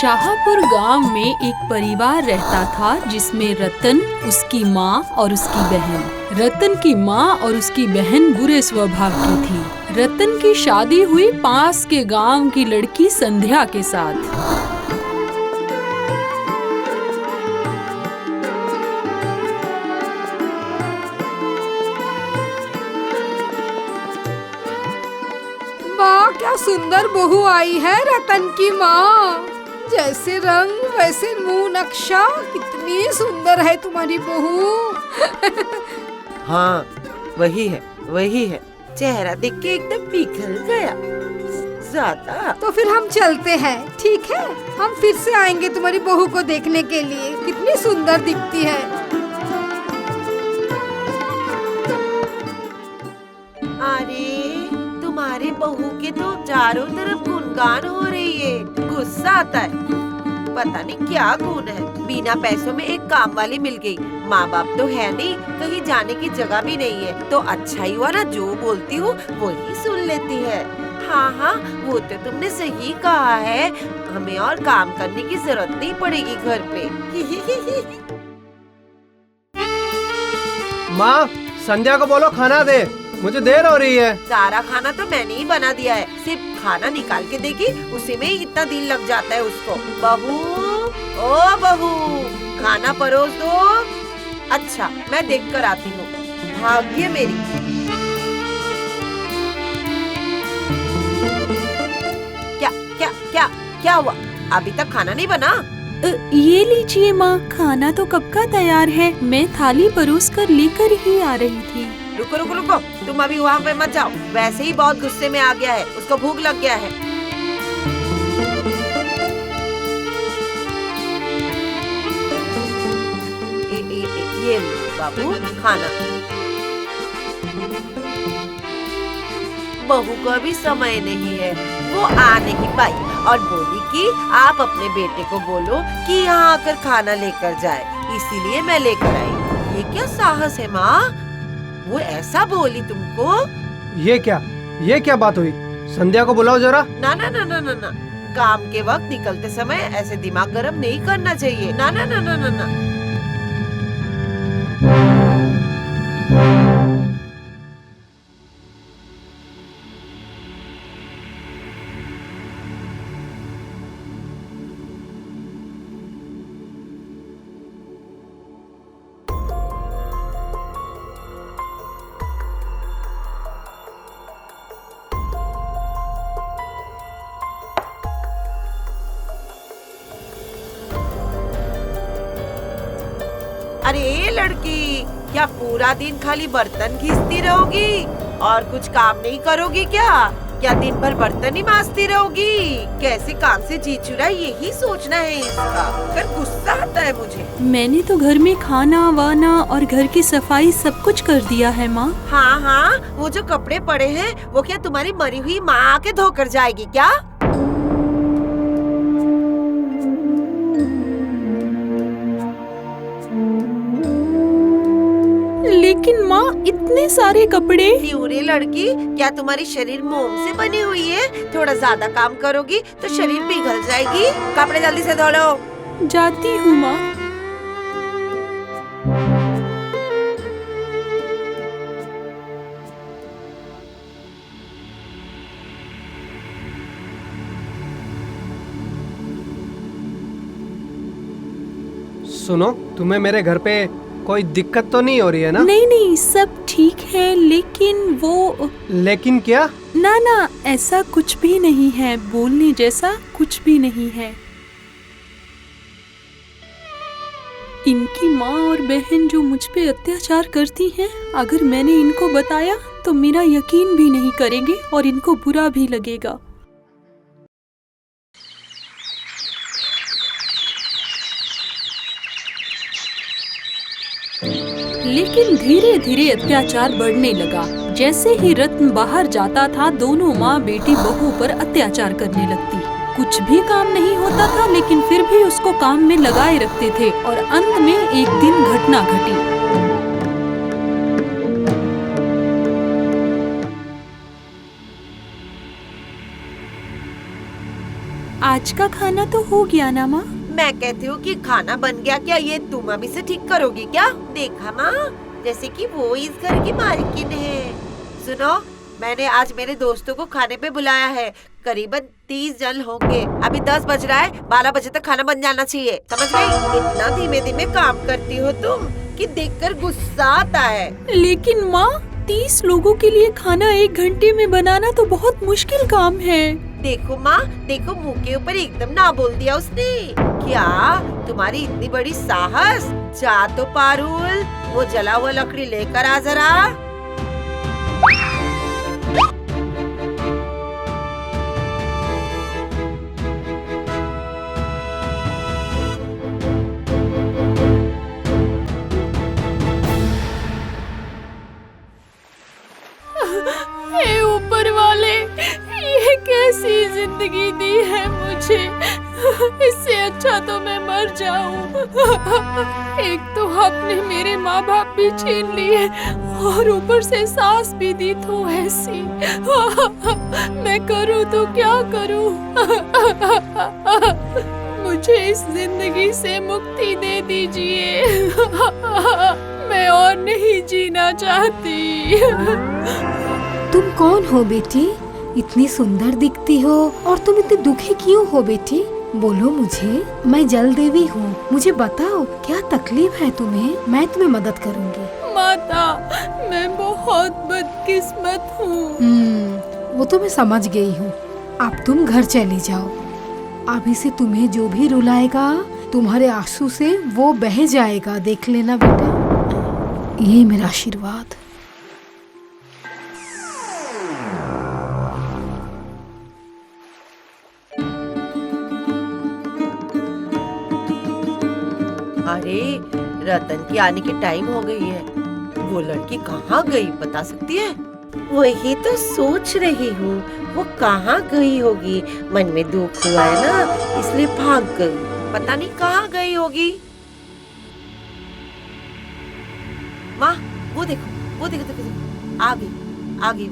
शाहपुर गांव में एक परिवार रहता था जिसमें रतन, उसकी माँ और उसकी बहन। रतन की माँ और उसकी बहन बुरे स्वभाव की थी। रतन की शादी हुई पास के गांव की लड़की संध्या के साथ। वाह, क्या सुंदर बहू आई है रतन की माँ। जैसे रंग वैसे मुंह नक्शा, कितनी सुंदर है तुम्हारी बहू। हाँ, वही है। चेहरा देख के एकदम पिघल गया। ज्यादा तो फिर हम चलते हैं, ठीक है? हम फिर से आएंगे तुम्हारी बहू को देखने के लिए, कितनी सुंदर दिखती है। अरे, तुम्हारे बहू के तो चारों तरफ गुणगान हो रही है। गुस्सा आता है। पता नहीं क्या गुण है। बिना पैसों में एक काम वाली मिल गई। माँ बाप तो है नहीं, कहीं जाने की जगह भी नहीं है, तो अच्छा ही हुआ ना, जो बोलती हूँ वही सुन लेती है। हाँ, वो तो तुमने सही कहा है। हमें और काम करने की जरूरत नहीं पड़ेगी घर पे। माँ, संध्या को बोलो खाना दे, मुझे देर हो रही है। सारा खाना तो मैंने ही बना दिया है, सिर्फ खाना निकाल के देगी, उसी में ही इतना दिल लग जाता है उसको। बहू, ओ बहू, खाना परोस दो। अच्छा, मैं देख कर आती हूँ। भाग्य मेरी। क्या हुआ? अभी तक खाना नहीं बना? ये लीजिए माँ, खाना तो कब का तैयार है। मैं थाली परोस कर लेकर ही आ रही थी। रुको, तुम अभी वहाँ पे मत जाओ। वैसे ही बहुत गुस्से में आ गया है, उसको भूख लग गया है। ये लो बाबू खाना। बहू को अभी समय नहीं है, वो आ नहीं पाई और बोली कि आप अपने बेटे को बोलो कि यहाँ आकर खाना लेकर जाए, इसीलिए मैं लेकर आई। ये क्या साहस है माँ? वो ऐसा बोली तुमको? ये क्या बात हुई? संध्या को बुलाओ जरा। ना, काम के वक्त निकलते समय ऐसे दिमाग गरम नहीं करना चाहिए। ना। अरे लड़की, क्या पूरा दिन खाली बर्तन घिसती रहोगी और कुछ काम नहीं करोगी क्या दिन भर बर्तन ही मांजती रहोगी? कैसे काम से जी चुरा, यही सोचना है इसका। फिर गुस्सा आता है मुझे। मैंने तो घर में खाना वाना और घर की सफाई सब कुछ कर दिया है माँ। हाँ, वो जो कपड़े पड़े हैं वो क्या तुम्हारी मरी हुई माँ आके धोकर जाएगी क्या? लेकिन माँ, इतने सारे कपड़े। न्यूरे लड़की, क्या तुम्हारी शरीर मोम से बनी हुई है? थोड़ा ज्यादा काम करोगी तो शरीर पिघल जाएगी। कपड़े जल्दी से धो लो। जाती हूँ माँ। सुनो, तुम्हें मेरे घर पे कोई दिक्कत तो नहीं हो रही है ना? नहीं, सब ठीक है, लेकिन वो। लेकिन क्या? ना, ऐसा कुछ भी नहीं है, बोलने जैसा कुछ भी नहीं है। इनकी माँ और बहन जो मुझ पे अत्याचार करती हैं, अगर मैंने इनको बताया तो मेरा यकीन भी नहीं करेंगे और इनको बुरा भी लगेगा। लेकिन धीरे धीरे अत्याचार बढ़ने लगा। जैसे ही रत्न बाहर जाता था, दोनों माँ बेटी बहू पर अत्याचार करने लगती। कुछ भी काम नहीं होता था, लेकिन फिर भी उसको काम में लगाए रखते थे और अंत में एक दिन घटना घटी। आज का खाना तो हो गया ना माँ? मैं कहती हूँ कि खाना बन गया क्या, ये तुम अभी से ठीक करोगी क्या? देखा माँ, जैसे कि वो इस घर की मालकिन है। सुनो, मैंने आज मेरे दोस्तों को खाने पे बुलाया है, करीबन 30 जन होंगे। अभी 10 बज रहा है, 12 बजे तक खाना बन जाना चाहिए, समझ गई? इतना धीमे धीमे काम करती हो तुम कि देखकर गुस्सा आता है। लेकिन माँ, 30 लोगों के लिए खाना 1 घंटे में बनाना तो बहुत मुश्किल काम है। देखो माँ, देखो मुंह के ऊपर एकदम ना बोल दिया उसने। क्या तुम्हारी इतनी बड़ी साहस? जा तो पारुल, वो जला हुआ लकड़ी लेकर आ जरा। हे ऊपर वाले, ये कैसी जिंदगी दी है मुझे। इससे अच्छा तो मैं मर जाऊं। एक तो आपने मेरे माँ बाप भी छीन लिए और ऊपर से सास भी दी तो ऐसी। मैं करूं तो क्या करूं? मुझे इस जिंदगी से मुक्ति दे दीजिए। मैं और नहीं जीना चाहती। तुम कौन हो बेटी? इतनी सुंदर दिखती हो और तुम इतनी दुखी क्यों हो बेटी? बोलो मुझे, मैं जल देवी हूँ, मुझे बताओ क्या तकलीफ है तुम्हें? मैं तुम्हें मदद करूँगी। माता, मैं बहुत बदकिस्मत हूँ। वो तो मैं समझ गई हूँ। अब तुम घर चली जाओ। अभी से तुम्हें जो भी रुलाएगा, तुम्हारे आंसू से वो बह जाएगा, देख लेना बेटा। ये मेरा आशीर्वाद। अरे रतन की आने की टाइम हो गई है। वो लड़की कहाँ गई, बता सकती है? वही तो सोच रही हूँ, वो कहाँ गई होगी। मन में दुख हुआ है ना, इसलिए भाग गई। पता नहीं कहाँ गई होगी। माँ, वो देखो, वो देखो, देखो, देखो। आ गई, आ गई,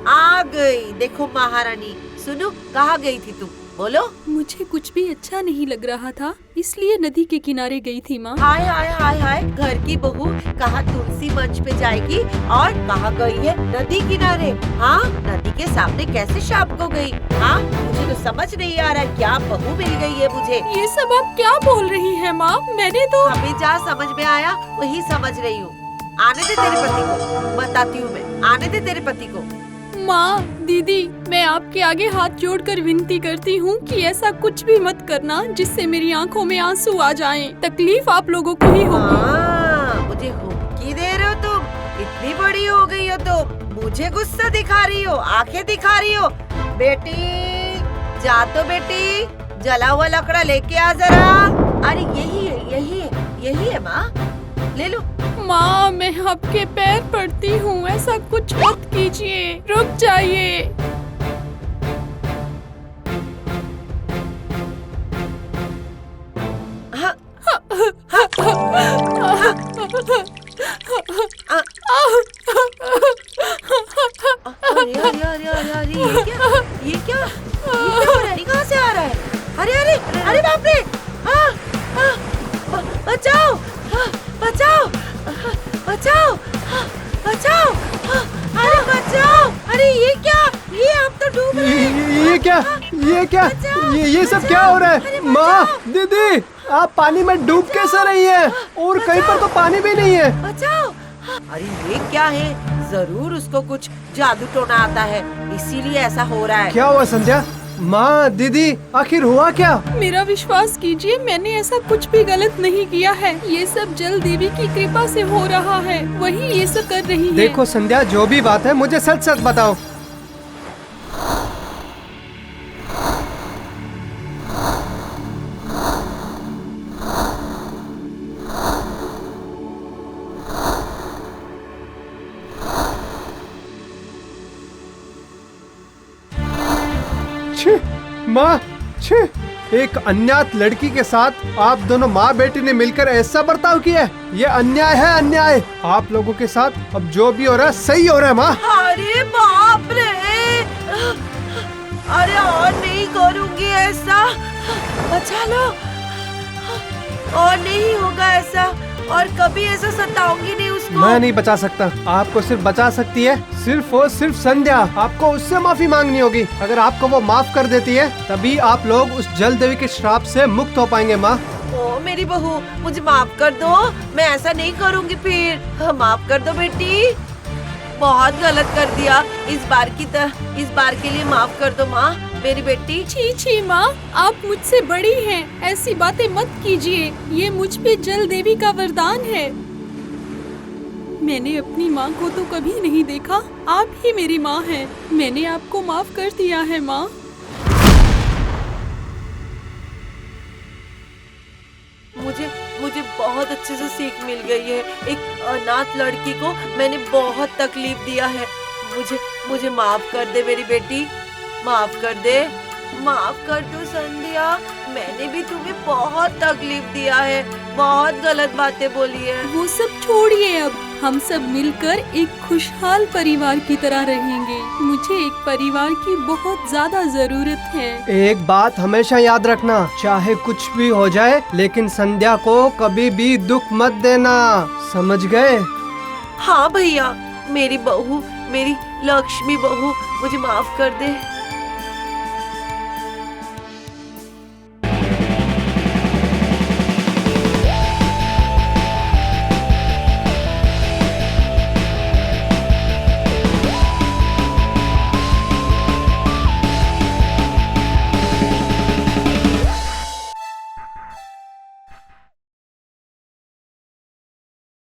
आ गई। देखो महारानी, सुनो, कहाँ गई थी तुम? बोलो। मुझे कुछ भी अच्छा नहीं लग रहा था, इसलिए नदी के किनारे गई थी माँ। हाय हाय हाय हाय, घर की बहू कहाँ तुलसी मंच पे जाएगी और कहाँ गई है नदी किनारे? हाँ, नदी के सामने कैसे शाम को गई? हाँ, मुझे तो समझ नहीं आ रहा है, क्या बहू मिल गई है मुझे। ये सब आप क्या बोल रही हैं माँ? मैंने तो अभी जहाँ समझ में आया वही समझ रही हूँ। आने दे तेरे पति को, बताती हूँ मैं। आने दे तेरे पति को। माँ, दीदी, मैं आपके आगे हाथ जोड़कर विनती करती हूँ कि ऐसा कुछ भी मत करना जिससे मेरी आंखों में आंसू आ जाएं। तकलीफ आप लोगों को ही होगी। मुझे हुक्की दे रहे हो तुम? इतनी बड़ी हो गई हो तो मुझे गुस्सा दिखा रही हो, आंखें दिखा रही हो। बेटी, जा तो बेटी, जला हुआ लकड़ा लेके आ जरा। अरे यही है, यही है, यही है माँ, ले लो। माँ, मैं आपके पैर पड़ती हूँ, ऐसा कुछ मत कीजिए, रुक जाइए। अरे ये क्या हो रहा है? कहाँ से आ रहा है? अरे अरे अरे बाप रे! बचाओ, बचाओ, बचाओ, बचाओ! अरे बचाओ! अरे ये क्या? ये हम तो डूब रहे हैं। ये क्या? ये क्या? ये सब क्या हो रहा है? माँ, दीदी, आप पानी में डूब कैसे रही हैं? और कहीं पर तो पानी भी नहीं है। बचाओ! अरे ये क्या है? जरूर उसको कुछ जादू टोना आता है, इसीलिए ऐसा हो रहा है। क्या हुआ संध्या? माँ, दीदी, आखिर हुआ क्या? मेरा विश्वास कीजिए, मैंने ऐसा कुछ भी गलत नहीं किया है। ये सब जल देवी की कृपा से हो रहा है, वही ये सब कर रही है। देखो संध्या, जो भी बात है मुझे सच सच बताओ। माँ, एक अज्ञात लड़की के साथ आप दोनों माँ बेटी ने मिलकर ऐसा बर्ताव किया है। ये अन्याय है, अन्याय। आप लोगों के साथ अब जो भी हो रहा है सही हो रहा है माँ। अरे बाप रे! अरे और नहीं करूंगी ऐसा, बचा लो। और नहीं होगा ऐसा, और कभी ऐसा सताऊंगी नहीं उसको। मैं नहीं बचा सकता, आपको सिर्फ बचा सकती है सिर्फ और सिर्फ संध्या। आपको उससे माफी मांगनी होगी। अगर आपको वो माफ कर देती है तभी आप लोग उस जल देवी के श्राप से मुक्त हो पाएंगे। माँ, ओ मेरी बहू, मुझे माफ कर दो, मैं ऐसा नहीं करूंगी फिर। माफ कर दो बेटी, बहुत गलत कर दिया। इस बार के लिए माफ कर दो माँ, मेरी बेटी। छी छी माँ, आप मुझसे बड़ी हैं, ऐसी बातें मत कीजिए। ये मुझ पे जल देवी का वरदान है। मैंने अपनी माँ को तो कभी नहीं देखा, आप ही मेरी माँ हैं। मैंने आपको माफ कर दिया है माँ। मुझे बहुत अच्छे से सीख मिल गई है। एक अनाथ लड़की को मैंने बहुत तकलीफ दिया है। मुझे माफ कर दे मेरी बेटी, माफ कर दे, माफ कर दो संध्या। मैंने भी तुम्हें बहुत तकलीफ दिया है, बहुत गलत बातें बोली है। वो सब छोड़िए, अब हम सब मिलकर एक खुशहाल परिवार की तरह रहेंगे। मुझे एक परिवार की बहुत ज्यादा जरूरत है। एक बात हमेशा याद रखना, चाहे कुछ भी हो जाए लेकिन संध्या को कभी भी दुख मत देना, समझ गए? हाँ भैया, मेरी बहू, मेरी लक्ष्मी बहू, मुझे माफ कर दे।